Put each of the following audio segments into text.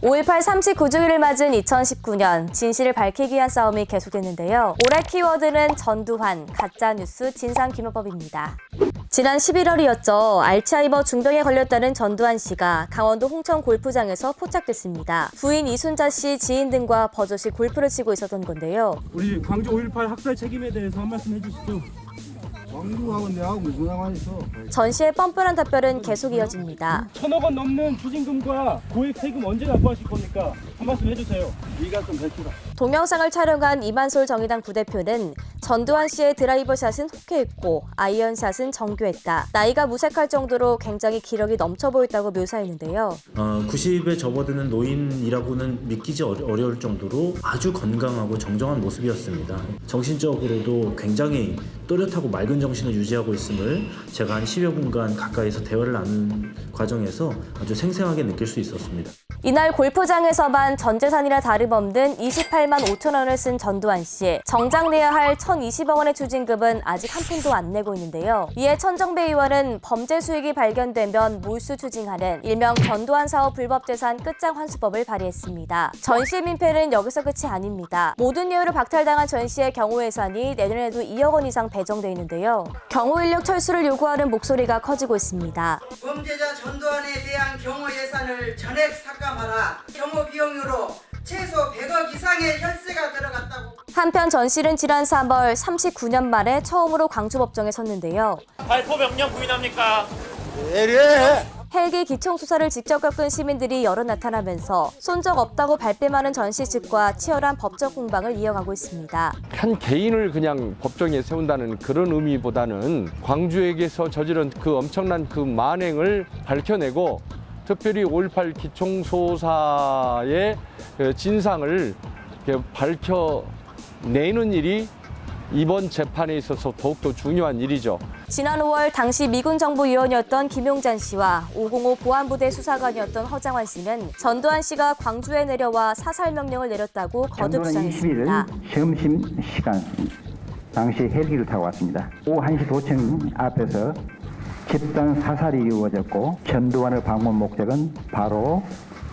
5.18 39주기를 맞은 2019년 진실을 밝히기 위한 싸움이 계속됐는데요. 올해 키워드는 전두환, 가짜뉴스, 진상규명법입니다. 지난 11월이었죠. 알츠하이머 중병에 걸렸다는 전두환 씨가 강원도 홍천 골프장에서 포착됐습니다. 부인 이순자 씨 지인 등과 버젓이 골프를 치고 있었던 건데요. 우리 광주 5.18 학살 책임에 대해서 한 말씀 해주시죠. 광주하고 내하고 무슨 상관이 있어? 전 씨의 뻔뻔한 답변은 계속 이어집니다. 1,000억 원 넘는 추징금과 고액 세금 언제 납부하실 겁니까? 한 말씀 해주세요. 네가 좀 밝히라. 동영상을 촬영한 이만솔 정의당 부대표는 전두환 씨의 드라이버샷은 호쾌했고 아이언샷은 정교했다. 나이가 무색할 정도로 굉장히 기력이 넘쳐 보였다고 묘사했는데요. 90에 접어드는 노인이라고는 믿기지 어려울 정도로 아주 건강하고 정정한 모습이었습니다. 정신적으로도 굉장히 또렷하고 맑은 정신을 유지하고 있음을 제가 한 10여 분간 가까이서 대화를 나눈 과정에서 아주 생생하게 느낄 수 있었습니다. 이날 골프장에서만 전 재산이나 다름없는 28만 5천 원을 쓴 전두환 씨. 정작 내야 할 1,020억 원의 추징금은 아직 한 푼도 안 내고 있는데요. 이에 천정배 의원은 범죄 수익이 발견되면 몰수 추징하는 일명 전두환 사업 불법 재산 끝장 환수법을 발의했습니다. 전 씨의 민폐는 여기서 끝이 아닙니다. 모든 이유로 박탈당한 전 씨의 경호 예산이 내년에도 2억 원 이상 배정돼 있는데요. 경호 인력 철수를 요구하는 목소리가 커지고 있습니다. 범죄자 전두환에 대한 경호 예산을 전액 삭감하라. 경호 비용으로 최소 100억 이상의 혈세가 들어갔다고. 한편 전 씨는 지난 3월 39년 말에 처음으로 광주법정에 섰는데요. 발포 명령 부인합니까? 헬기 기총 수사를 직접 겪은 시민들이 여러 나타나면서 손적 없다고 발뺌하는 전 씨 측과 치열한 법적 공방을 이어가고 있습니다. 한 개인을 그냥 법정에 세운다는 그런 의미보다는 광주에게서 저지른 그 엄청난 그 만행을 밝혀내고 특별히 5.18 기총소사의 진상을 밝혀내는 일이 이번 재판에 있어서 더욱더 중요한 일이죠. 지난 5월 당시 미군 정보위원이었던 김용잔 씨와 505 보안부대 수사관이었던 허장환 씨는 전두환 씨가 광주에 내려와 사살 명령을 내렸다고 거듭 주장했습니다. 21일 점심시간 당시 헬기를 타고 왔습니다. 오후 1시 도청 앞에서 집단 사살이 이루어졌고 전두환의 방문 목적은 바로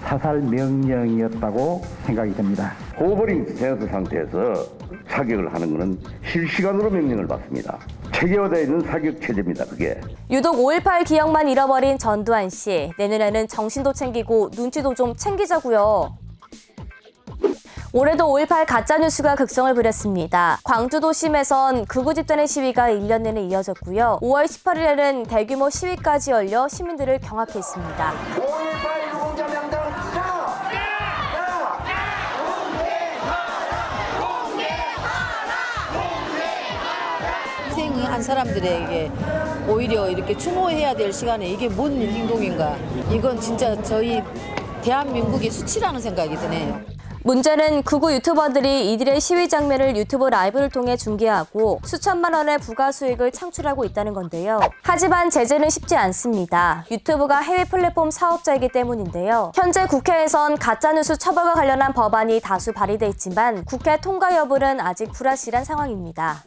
사살 명령이었다고 생각이 듭니다. 호버링 스탠스 상태에서 사격을 하는 것은 실시간으로 명령을 받습니다. 체계화되어 있는 사격 체제입니다. 그게. 유독 5.18 기억만 잃어버린 전두환 씨. 내년에는 정신도 챙기고 눈치도 좀 챙기자고요. 올해도 5.18 가짜뉴스가 극성을 부렸습니다. 광주 도심에선 극우 집단의 시위가 1년 내내 이어졌고요. 5월 18일에는 대규모 시위까지 열려 시민들을 경악했습니다. 5.18 유공자 명단 희생한 사람들에게 오히려 이렇게 추모해야 될 시간에 이게 뭔 행동인가. 이건 진짜 저희 대한민국의 수치라는 생각이 드네요. 문제는 극우 유튜버들이 이들의 시위 장면을 유튜브 라이브를 통해 중계하고 수천만 원의 부가 수익을 창출하고 있다는 건데요. 하지만 제재는 쉽지 않습니다. 유튜브가 해외 플랫폼 사업자이기 때문인데요. 현재 국회에선 가짜뉴스 처벌과 관련한 법안이 다수 발의돼 있지만 국회 통과 여부는 아직 불확실한 상황입니다.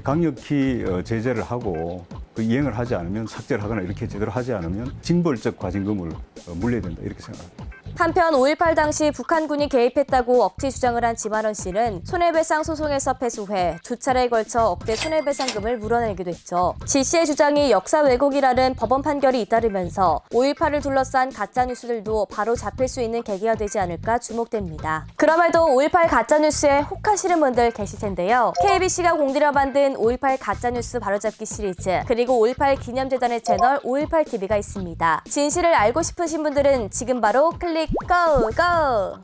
강력히 제재를 하고 이행을 하지 않으면 삭제를 하거나 이렇게 제대로 하지 않으면 징벌적 과징금을 물려야 된다 이렇게 생각합니다. 한편 5.18 당시 북한군이 개입했다고 억지 주장을 한 지만원 씨는 손해배상 소송에서 패소해 두 차례에 걸쳐 억대 손해배상금을 물어내기도 했죠. 지 씨의 주장이 역사 왜곡이라는 법원 판결이 잇따르면서 5.18을 둘러싼 가짜뉴스들도 바로 잡힐 수 있는 계기가 되지 않을까 주목됩니다. 그럼에도 5.18 가짜뉴스에 혹하시는 분들 계실 텐데요. KBC가 공들여 만든 5.18 가짜뉴스 바로잡기 시리즈 그리고 5.18 기념재단의 채널 5.18TV가 있습니다. 진실을 알고 싶으신 분들은 지금 바로 클릭 고!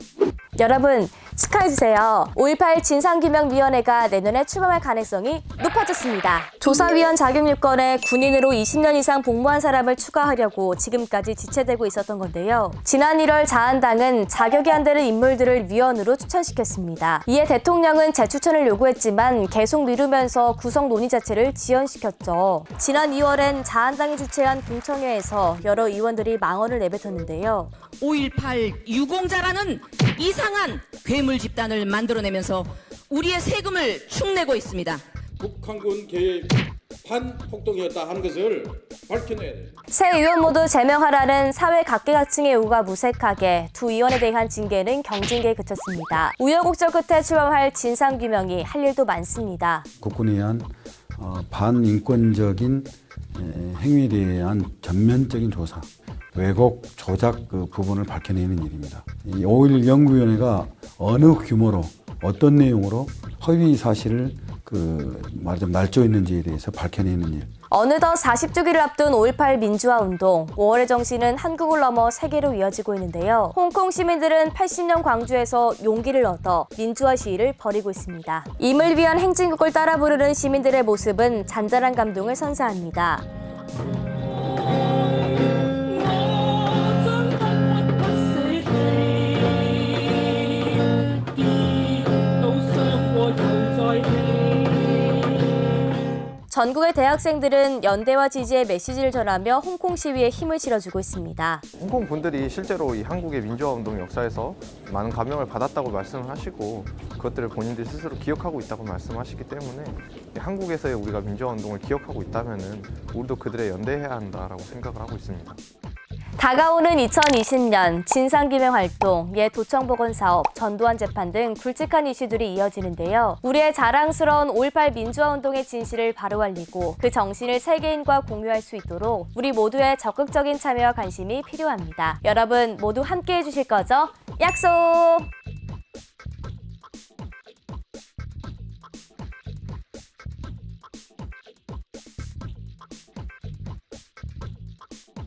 여러분 축하해주세요. 5.18 진상규명위원회가 내년에 출범할 가능성이 높아졌습니다. 조사위원 자격요건에 군인으로 20년 이상 복무한 사람을 추가하려고 지금까지 지체되고 있었던 건데요. 지난 1월 자한당은 자격이 안 되는 인물들을 위원으로 추천시켰습니다. 이에 대통령은 재추천을 요구했지만 계속 미루면서 구성 논의 자체를 지연시켰죠. 지난 2월엔 자한당이 주최한 공청회에서 여러 의원들이 망언을 내뱉었는데요. 5.18 유공자라는 이상한 괴물 집단을 만들어내면서 우리의 세금을 축내고 있습니다. 북한군 개입 반폭동이었다 하는 것을 밝혀내야 돼. 새 의원 모두 제명하라는 사회 각계각층의 요구가 무색하게 두 의원에 대한 징계는 경징계에 그쳤습니다. 우여곡절 끝에 출범할 진상규명이 할 일도 많습니다. 국군에 의한 반인권적인 행위에 대한 전면적인 조사, 왜곡, 조작 그 부분을 밝혀내는 일입니다. 이 5.11 연구위원회가 어느 규모로 어떤 내용으로 허위 사실을 말하자면 날조했는지에 대해서 밝혀내는 일. 어느덧 40주기를 앞둔 5.18 민주화 운동, 5월의 정신은 한국을 넘어 세계로 이어지고 있는데요. 홍콩 시민들은 80년 광주에서 용기를 얻어 민주화 시위를 벌이고 있습니다. 임을 위한 행진곡을 따라 부르는 시민들의 모습은 잔잔한 감동을 선사합니다. 전국의 대학생들은 연대와 지지의 메시지를 전하며 홍콩 시위에 힘을 실어주고 있습니다. 홍콩 분들이 실제로 이 한국의 민주화 운동 역사에서 많은 감명을 받았다고 말씀을 하시고 그것들을 본인들 스스로 기억하고 있다고 말씀하시기 때문에 한국에서의 우리가 민주화 운동을 기억하고 있다면은 우리도 그들에 연대해야 한다라고 생각을 하고 있습니다. 다가오는 2020년 진상규명 활동, 옛 도청보건 사업, 전두환 재판 등 굵직한 이슈들이 이어지는데요. 우리의 자랑스러운 5.18 민주화운동의 진실을 바로 알리고 그 정신을 세계인과 공유할 수 있도록 우리 모두의 적극적인 참여와 관심이 필요합니다. 여러분 모두 함께해 주실 거죠? 약속!